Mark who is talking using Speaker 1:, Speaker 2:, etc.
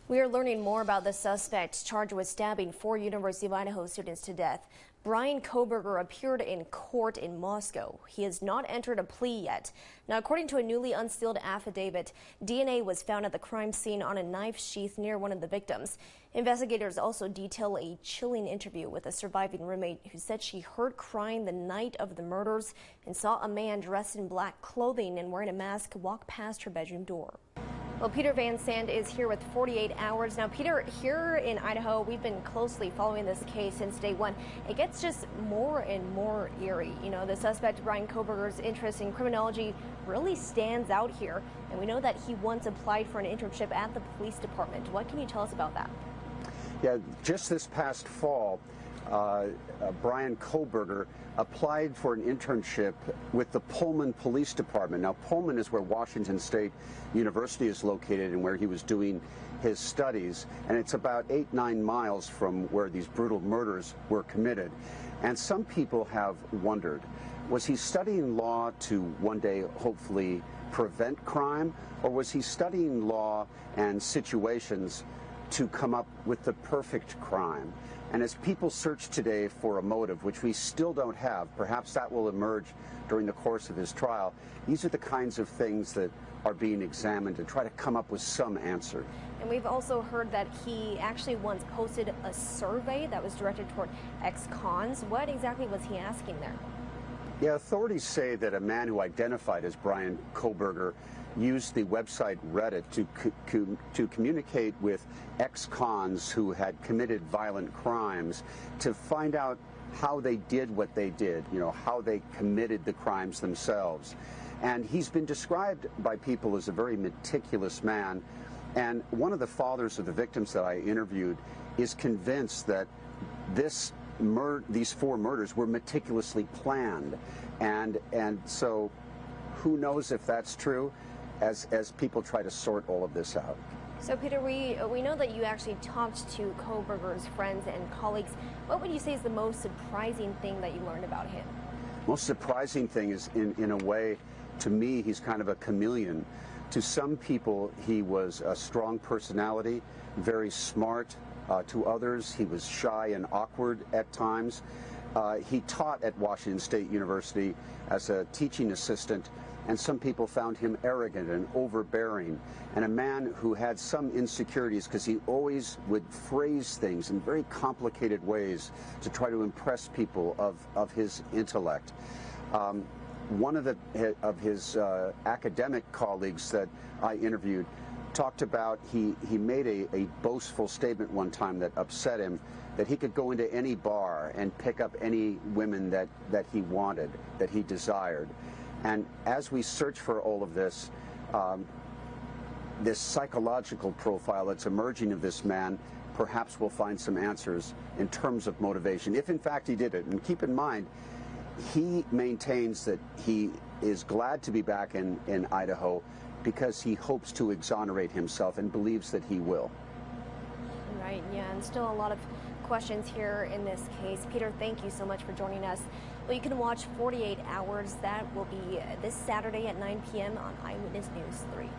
Speaker 1: We are learning more about the suspect charged with stabbing 4 University of Idaho students to death. Bryan Kohberger appeared in court in Moscow. He has not entered a plea yet. Now, according to a newly unsealed affidavit, DNA was found at the crime scene on a knife sheath near one of the victims. Investigators also detail a chilling interview with a surviving roommate who said she heard crying the night of the murders and saw a man dressed in black clothing and wearing a mask walk past her bedroom door. Well, Peter Van Sant is here with 48 Hours. Now, Peter, here in Idaho, we've been closely following this case since day one. It gets just more and more eerie. You know, the suspect, Bryan Kohberger's interest in criminology really stands out here. And we know that he once applied for an internship at the police department. What can you tell us about that?
Speaker 2: Yeah, just this past fall, Bryan Kohberger applied for an internship with the Pullman Police Department. Now, Pullman is where Washington State University is located and where he was doing his studies, and it's about 8-9 miles from where these brutal murders were committed. And some people have wondered, was he studying law to one day hopefully prevent crime, or was he studying law and situations to come up with the perfect crime? And as people search today for a motive, which we still don't have, perhaps that will emerge during the course of his trial, these are the kinds of things that are being examined to try to come up with some answer.
Speaker 1: And we've also heard that he actually once posted a survey that was directed toward ex-cons. What exactly was he asking there?
Speaker 2: Yeah, authorities say that a man who identified as Bryan Kohberger used the website Reddit to communicate with ex-cons who had committed violent crimes to find out how they did what they did, you know, how they committed the crimes themselves. And he's been described by people as a very meticulous man. And one of the fathers of the victims that I interviewed is convinced that these 4 murders were meticulously planned. And so who knows if that's true as people try to sort all of this out.
Speaker 1: So, Peter, we know that you actually talked to Kohberger's friends and colleagues. What would you say is the most surprising thing that you learned about him?
Speaker 2: Most surprising thing is, in a way, to me, he's kind of a chameleon. To some people, he was a strong personality, very smart. To others, he was shy and awkward at times. He taught at Washington State University as a teaching assistant, and some people found him arrogant and overbearing, and a man who had some insecurities because he always would phrase things in very complicated ways to try to impress people of his intellect. One of his academic colleagues that I interviewed talked about he made a boastful statement one time that upset him, that he could go into any bar and pick up any women that he wanted, that he desired. And as we search for all of this, this psychological profile that's emerging of this man, perhaps we'll find some answers in terms of motivation, if in fact he did it. And keep in mind, he maintains that he is glad to be back in Idaho because he hopes to exonerate himself and believes that he will.
Speaker 1: Right, yeah, and still a lot of questions here in this case. Peter, thank you so much for joining us. Well, you can watch 48 Hours. That will be this Saturday at 9 p.m. on Eyewitness News 3.